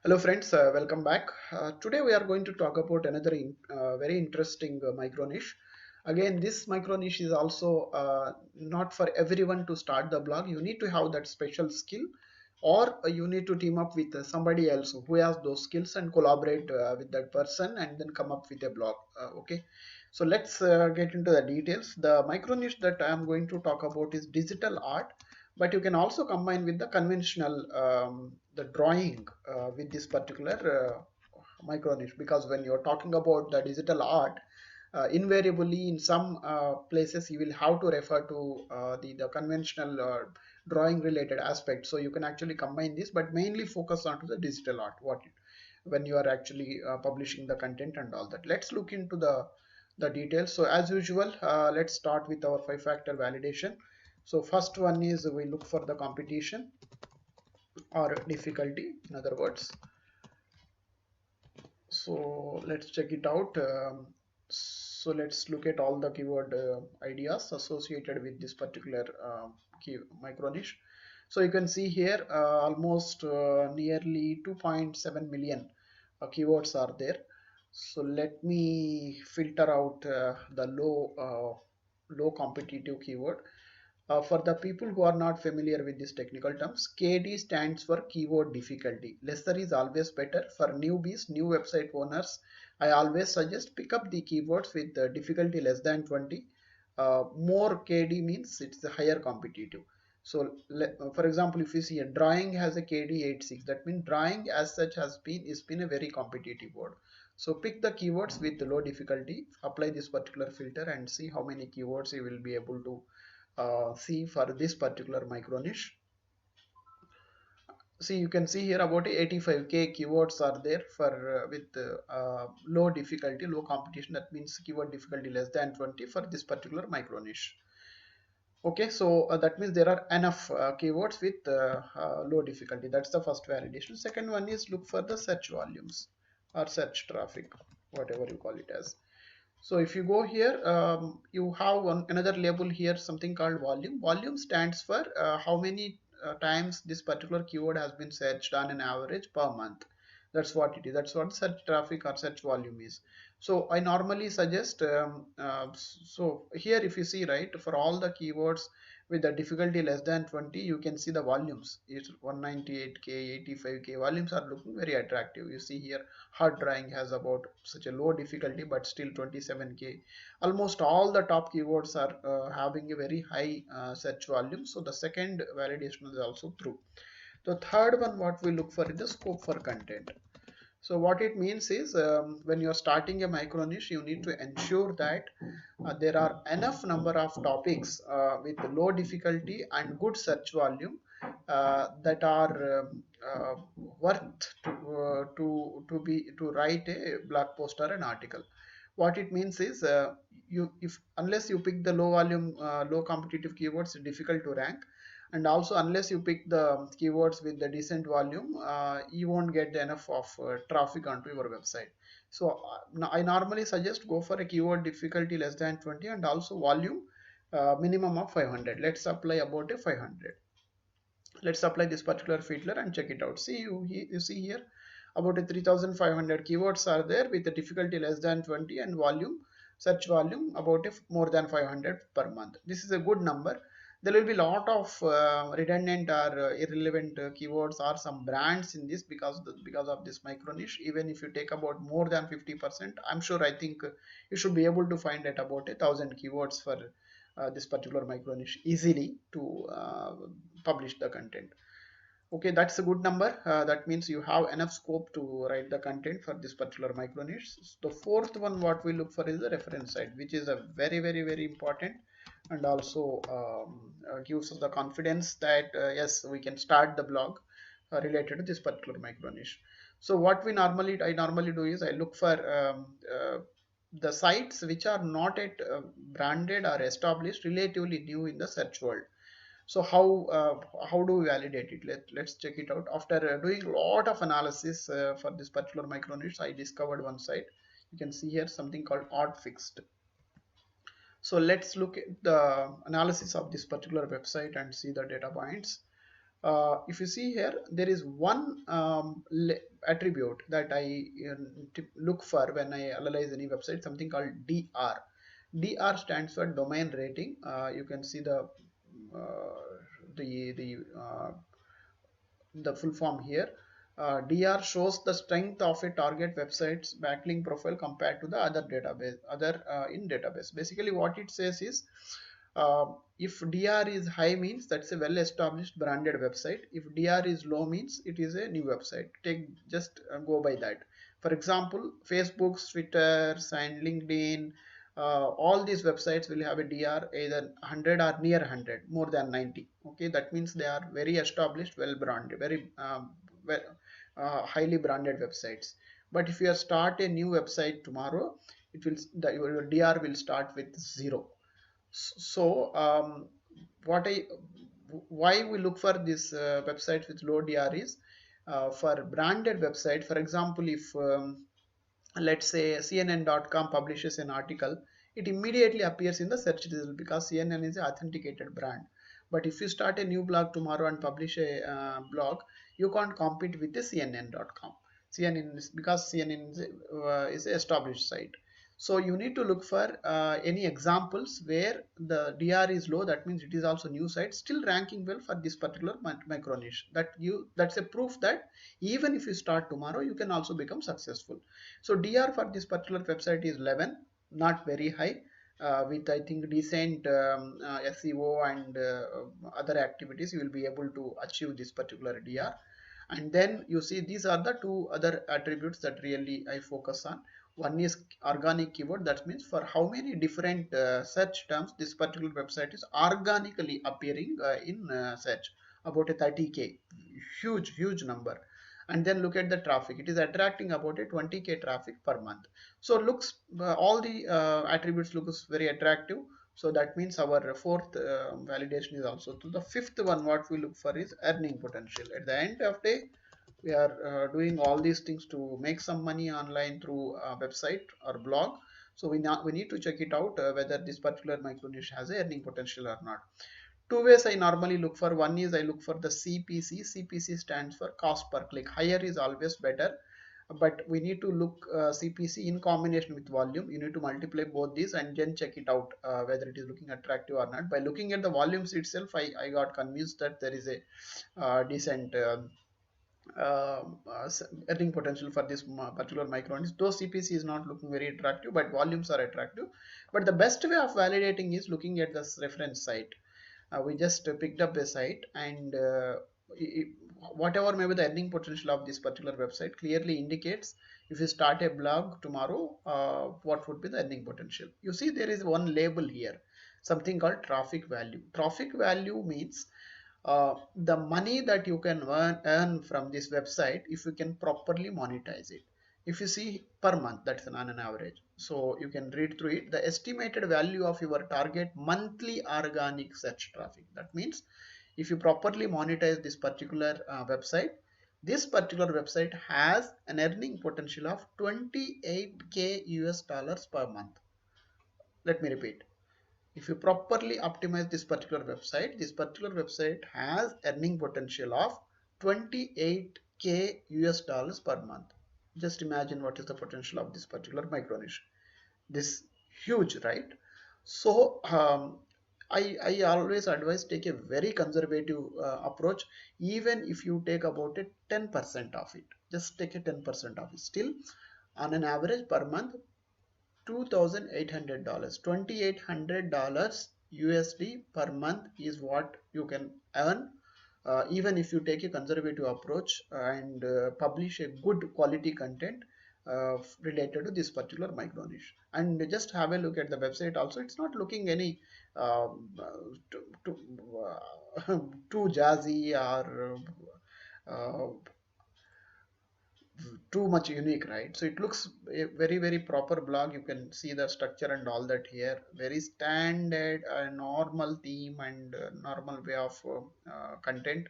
Hello friends, welcome back. Today we are going to talk about another very interesting micro niche. Again, this micro niche is also not for everyone to start the blog. You need to have that special skill, or you need to team up with somebody else who has those skills and collaborate with that person and then come up with a blog. Okay, so let's get into the details. The micro niche that I am going to talk about is digital art, but you can also combine with the conventional the drawing with this particular micro niche, because when you're talking about the digital art, invariably in some places you will have to refer to the conventional drawing related aspect, so you can actually combine this but mainly focus on to the digital art when you are actually publishing the content and all that. Let's look into the details. So as usual, let's start with our five factor validation. So first one is we look for the competition or difficulty, in other words. So let's check it out. So let's look at all the keyword ideas associated with this particular key micro niche. So you can see here almost nearly 2.7 million keywords are there. So let me filter out the low competitive keyword. For the people who are not familiar with these technical terms, KD stands for keyword difficulty. Lesser is always better. For newbies, new website owners, I always suggest pick up the keywords with difficulty less than 20. More KD means it's a higher competitive. So for example, if you see a drawing has a KD 86, that means drawing as such is been a very competitive word. So pick the keywords with low difficulty, apply this particular filter and see how many keywords you will be able to see for this particular micro niche. See, you can see here about 85k keywords are there for with low difficulty, low competition. That means keyword difficulty less than 20 for this particular micro niche. Okay, so that means there are enough keywords with low difficulty. That's the first validation. Second one is look for the search volumes or search traffic, whatever you call it as. So if you go here, you have another label here, something called volume. Volume stands for how many times this particular keyword has been searched on an average per month. That's what it is. That's what search traffic or search volume is. So I normally suggest, so here if you see, right, for all the keywords with the difficulty less than 20, you can see the volumes. It's 198k, 85k. Volumes are looking very attractive. You see here, hard drawing has about such a low difficulty but still 27k. Almost all the top keywords are having a very high search volume. So the second validation is also true. The third one, what we look for is the scope for content. So what it means is, when you're starting a micro niche, you need to ensure that there are enough number of topics with low difficulty and good search volume that are worth to write a blog post or an article. What it means is, you if unless you pick the low volume, low competitive keywords, it's difficult to rank, and also unless you pick the keywords with the decent volume, you won't get enough of traffic onto your website. So I normally suggest go for a keyword difficulty less than 20 and also volume minimum of 500. Let's apply about a 500. Let's apply this particular filter and check it out. See, you see here about a 3500 keywords are there with a difficulty less than 20 and volume, search volume about a more than 500 per month. This is a good number. There will be a lot of redundant or irrelevant keywords or some brands in this, because of this micro niche. Even if you take about more than 50%, I'm sure, I think you should be able to find at about 1,000 keywords for this particular micro niche easily to publish the content. Okay, that's a good number. That means you have enough scope to write the content for this particular micro niche. The fourth one, what we look for is the reference site, which is a very important, and also gives us the confidence that yes, we can start the blog related to this particular micro niche. So what I normally do is I look for the sites which are not yet branded or established, relatively new in the search world. So how do we validate it? Let's check it out. After doing a lot of analysis for this particular micro niche, I discovered one site. You can see here something called Oddfixed. So let's look at the analysis of this particular website and see the data points. If you see here, there is one attribute that I look for when I analyze any website, something called DR. DR stands for domain rating. You can see uh, the the full form here. DR shows the strength of a target website's backlink profile compared to the other database, other in database. Basically, what it says is, if DR is high means that's a well-established branded website. If DR is low means it is a new website. Take just go by that. For example, Facebook, Twitter, and LinkedIn, all these websites will have a DR either 100 or near 100, more than 90. Okay, that means they are very established, well branded, very well, highly branded websites. But if you start a new website tomorrow, it will your DR will start with 0. So what I why we look for this website with low DR is, for branded website. For example, if let's say CNN.com publishes an article, it immediately appears in the search result because CNN is an authenticated brand. But if you start a new blog tomorrow and publish a blog, you can't compete with the CNN.com. CNN is, because CNN is an established site. So you need to look for any examples where the DR is low. That means it is also new site still ranking well for this particular micro niche. That's a proof that even if you start tomorrow, you can also become successful. So DR for this particular website is 11, not very high. With I think decent SEO and other activities, you will be able to achieve this particular DR. And then you see these are the two other attributes that really I focus on. One is organic keyword. That means for how many different search terms this particular website is organically appearing in search, about a 30K, huge number. And then look at the traffic. It is attracting about a 20K traffic per month. So looks all the attributes looks very attractive. So that means our fourth validation is also. So the fifth one what we look for is earning potential. At the end of the day, we are doing all these things to make some money online through a website or blog. So we need to check it out whether this particular micro niche has a earning potential or not. Two ways I normally look for. One is I look for the CPC. CPC stands for cost per click. Higher is always better, but we need to look CPC in combination with volume. You need to multiply both these and then check it out whether it is looking attractive or not. By looking at the volumes itself, I got convinced that there is a decent earning potential for this particular micro niche. Though CPC is not looking very attractive, but volumes are attractive. But the best way of validating is looking at this reference site. We just picked up a site, and whatever may be the earning potential of this particular website clearly indicates, if you start a blog tomorrow, what would be the earning potential. You see there is one label here, something called traffic value. Traffic value means the money that you can earn from this website if you can properly monetize it. If you see per month, that's on an average. So you can read through it. The estimated value of your target monthly organic search traffic. That means if you properly monetize this particular website, this particular website has an earning potential of 28K US dollars per month. Let me repeat. If you properly optimize this particular website has earning potential of 28K US dollars per month. Just imagine what is the potential of this particular micro niche. This huge, right? So I always advise take a very conservative approach. Even if you take about a 10% of it, just take a 10% of it. Still, on an average per month, $2,800, $2,800 USD per month is what you can earn, even if you take a conservative approach and publish a good quality content related to this particular micro niche. And just have a look at the website also. It's not looking any too jazzy or too much unique, right? So it looks a very proper blog. You can see the structure and all that here. Very standard normal theme and normal way of content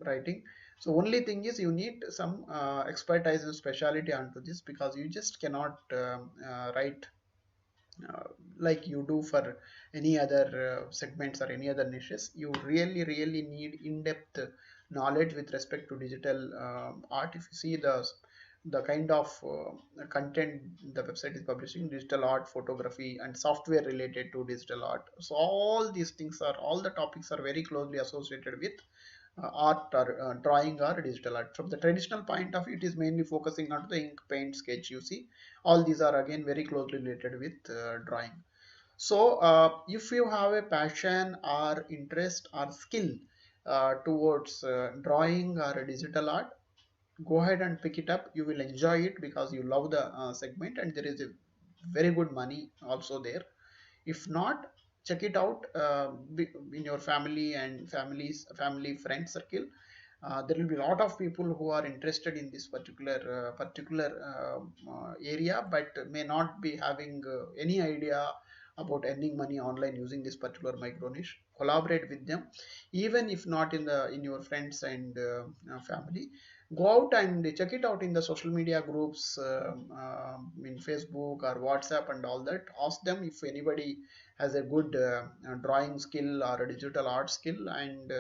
writing. So only thing is you need some expertise and speciality onto this, because you just cannot write uh, like you do for any other segments or any other niches. You really need in-depth knowledge with respect to digital art. If you see the kind of content the website is publishing, digital art, photography, and software related to digital art, so all these things are, all the topics are very closely associated with art or drawing or digital art. From the traditional point of view, it is mainly focusing on the ink, paint, sketch. You see, all these are again very closely related with drawing. So if you have a passion or interest or skill towards drawing or digital art, go ahead and pick it up. You will enjoy it because you love the segment, and there is a very good money also there. If not, check it out in your family and family friend circle. There will be a lot of people who are interested in this particular area, but may not be having any idea about earning money online using this particular micro niche. Collaborate with them, even if not in your friends and family. Go out and check it out in the social media groups, in Facebook or WhatsApp and all that. Ask them if anybody has a good drawing skill or a digital art skill, and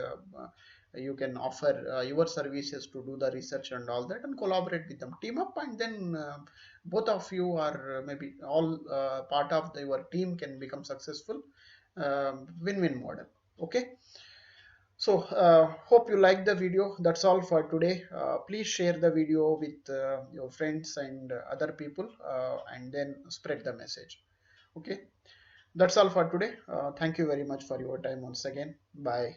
you can offer your services to do the research and all that, and collaborate with them, team up, and then both of you are maybe all part of your team can become successful. Win-win model. Okay, so hope you like the video. That's all for today. Please share the video with your friends and other people, and then spread the message. Okay, that's all for today. Thank you very much for your time once again. Bye.